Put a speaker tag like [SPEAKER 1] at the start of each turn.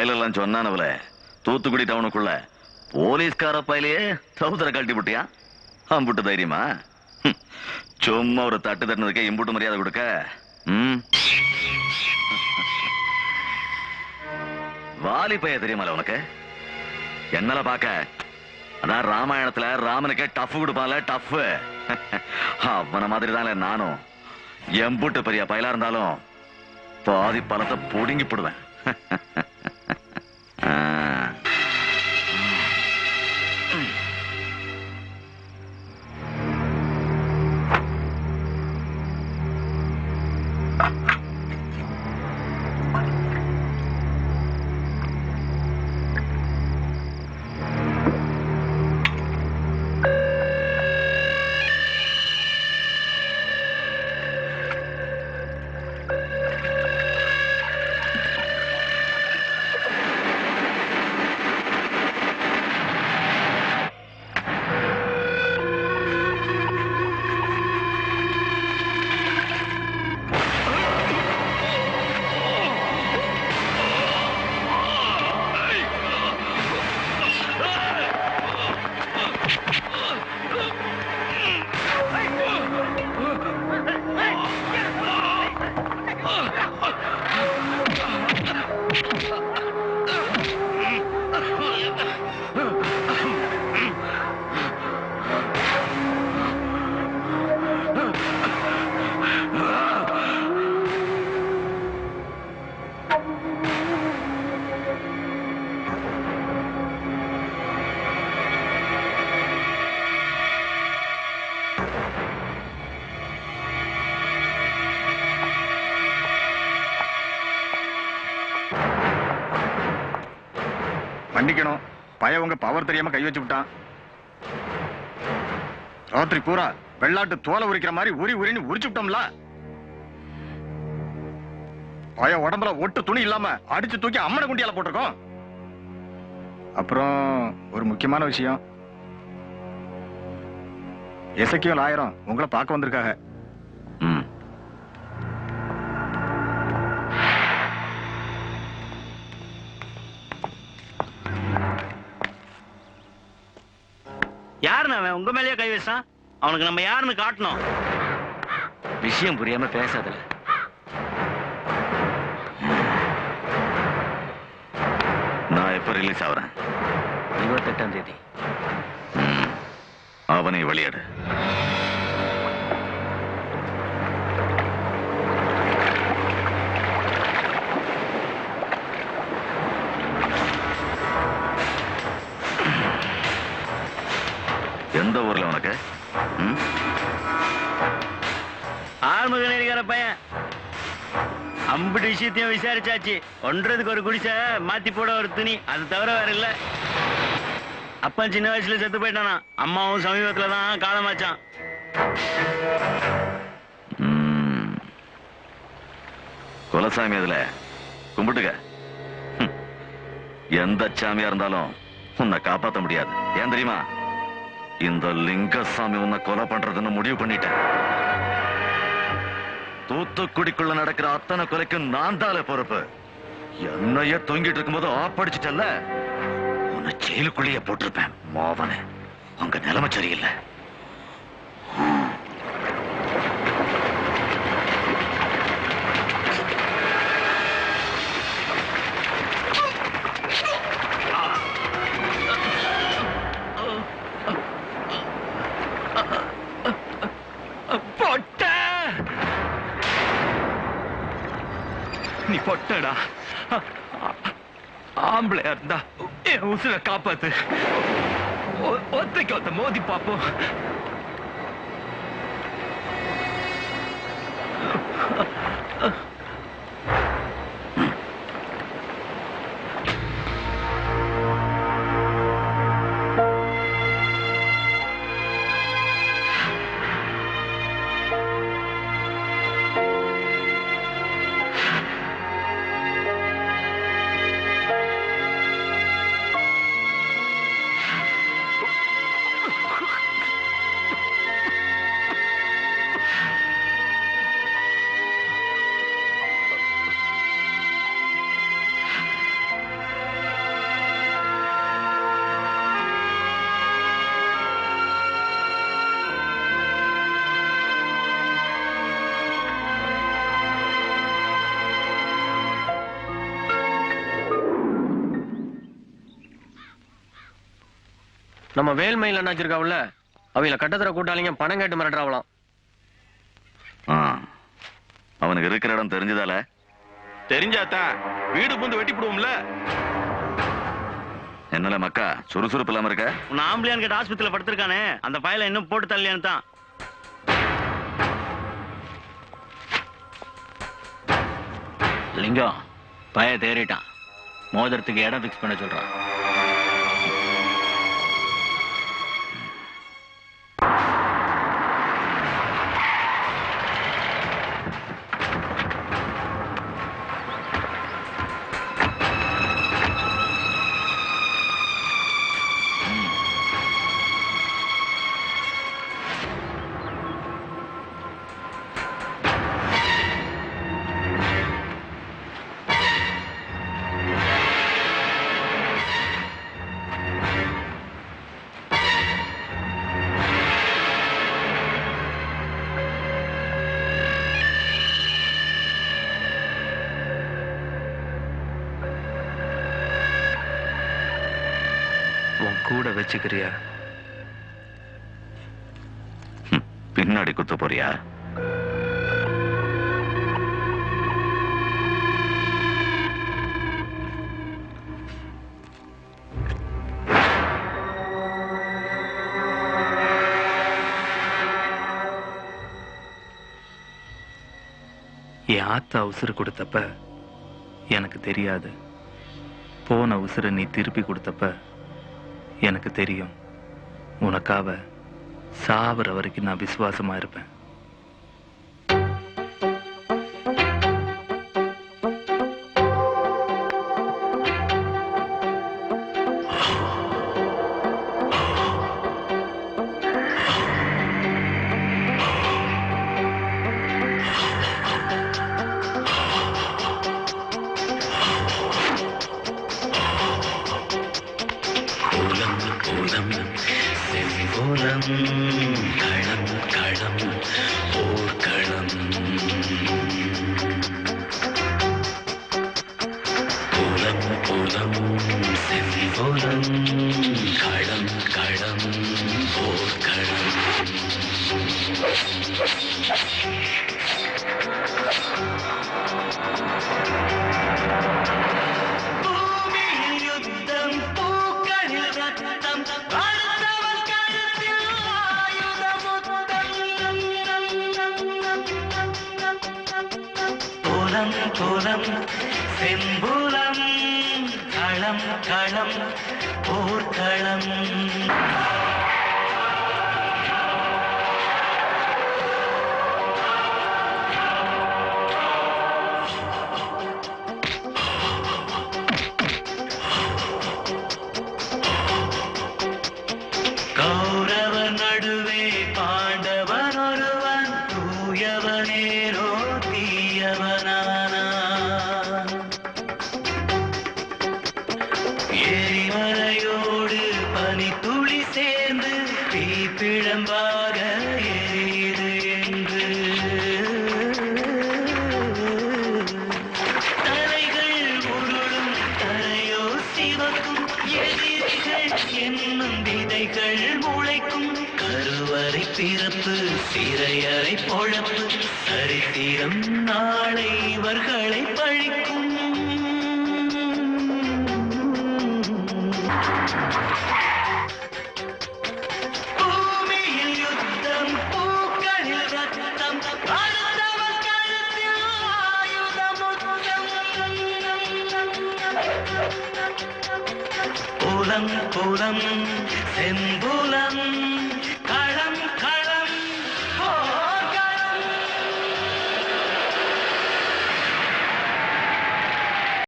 [SPEAKER 1] பயலெல்லாம் சொன்னானவல தூத்துக்குடி டவுனுக்குள்ள போலீஸ்கார பயலையே சவுதர கழட்டி விட்டியா? அம்புட்டு தைரியமா? சும்மா ஒரு தட்டு தட்டுனதுக்கே இம்புட்டு மரியாதை கொடுக்க? வாலி பைய தெரியுமால உனக்கு? என்னால பாக்க அதான் ராமாயணத்துல ராமனுக்கே டஃப் கொடுப்பான்ல, டஃப். அவன மாதிரி தானே நானும். எம்புட்டு பெரிய பயலா இருந்தாலும் பாதி பழத்தை பொடுங்கி போடுவேன்.
[SPEAKER 2] மன்னிக்கணும், பய உங்க பவர் தெரியாம கை வச்சு விட்டான். ராத்திரி பூரா வெள்ளாட்டு தோலை உரிக்கிற மாதிரி உரின்னு உரிச்சு விட்டோம்ல. பய உடம்புல ஒட்டு துணி இல்லாம அடிச்சு தூக்கி அம்மனை குண்டியால போட்டிருக்கோம். அப்புறம் ஒரு முக்கியமான விஷயம், எசக்கியல் 1000 உங்களை பார்க்க வந்திருக்காங்க.
[SPEAKER 3] யாருன்னு அவன் உங்க மேலேயே கை வச்சான்? அவனுக்கு நம்ம யாருன்னு காட்டணும்.
[SPEAKER 1] விஷயம் புரியாம பேசாதல. நான் எப்ப ரிலீஸ் ஆகிறேன்?
[SPEAKER 3] 28ஆம் தேதி.
[SPEAKER 1] அவனை வெளியாடு. எந்த ஊர்ல உனக்கு?
[SPEAKER 3] ஆறுமுகனேரிக்கார பையன். அம்புட்டு விஷயத்தையும் விசாரிச்சாச்சு. ஒன்றதுக்கு ஒரு குடிசை, மாத்தி போட ஒரு துணி, அது தவிர வேற இல்ல. அப்பா சின்ன வயசுல செத்து போயிட்டானா. அம்மாவும் சமீபத்துலதான் காலமாச்சான்.
[SPEAKER 1] குலசாமி அதுல கும்பிட்டுக்க. எந்த சாமியா இருந்தாலும் உன்னை காப்பாற்ற முடியாது. ஏன் தெரியுமா? இந்த லிங்கசாமி உன்னை கொலை பண்றதுன்னு முடிவு பண்ணிட்டேன். தூத்துக்குடிக்குள்ள நடக்கிற அத்தனை கொலைக்கும் நான் தானே பொறுப்பு. என்னைய தொங்கிட்டு இருக்கும்போது ஆப்படிச்சிட்டல்ல, உன்னை ஜெயிலுக்குள்ளேயே போட்டிருப்பேன். மாவனே, உங்க நிலைமை சரியில்லை.
[SPEAKER 4] நீ பொட்டடா. ஆம்பளையா இருந்தா என் உசுரை காப்பாத்து. ஒத்தைக்கு ஒத்த மோதி பாப்போம்.
[SPEAKER 5] நம்ம வேல்மையில் என்னாச்சிருக்காவுல அவங்கள கட்டத்துற கூட்டாளிங்க பணம் கேட்டு மிரட்டுறாவலாம்.
[SPEAKER 1] அவனுக்கு இருக்கிற இடம் தெரிஞ்சதால
[SPEAKER 2] தெரிஞ்சாதான் வீடு புந்து வெட்டி போடுவோம்ல.
[SPEAKER 1] என்னால மக்கா சுறுசுறுப்பு இல்லாம இருக்க?
[SPEAKER 3] உன் ஆம்பளையான் கேட்ட ஆஸ்பத்திரியில படுத்திருக்கானே அந்த பையல இன்னும் போட்டு தள்ளியான்னு தான். லிங்கம் பய தேறிட்டான். மோதிரத்துக்கு இடம் பிக்ஸ் பண்ண சொல்றான்.
[SPEAKER 4] உன் கூட வச்சுக்கிறியா?
[SPEAKER 1] பின்னாடி குத்த போறியா?
[SPEAKER 4] என் ஆத்தா உசுறு கொடுத்தப்ப எனக்கு தெரியாது. போன உசுரை நீ திருப்பி கொடுத்தப்ப எனக்கு தெரியும். உனக்காக சாவர வரைக்கும் நான் விசுவாசமா இருப்பேன்.
[SPEAKER 3] களம் களம் போர்க்களம் புலம் புலம் செல்வோலம் களம் களம் போர்க்களம். புலம் செம்புலம் களம் களம் போர்க்களம். கௌரவர் நடுவே பாண்டவன் ஒருவன் தூயவனேரோ தீயவனானா. எரிமலையோடு பனித்துளி சேர்ந்து தீப்பிழம்பாக எரியுது என்று தலைகள் உருளும் தரையோ சிவக்கும் எதிரிகள் என்னும் விதைகள் முளைக்கும். கருவறை பிறப்பு சிறையறை பொழப்பு சரித்திரம் நாளை இவர்களை பழிக்கும். பூமியில் யுத்தம் பூக்களில் ரத்தம் அடுத்தவன் கழுத்தில் ஆயுதமுத்தம். புலம் புலம் செம்புலம்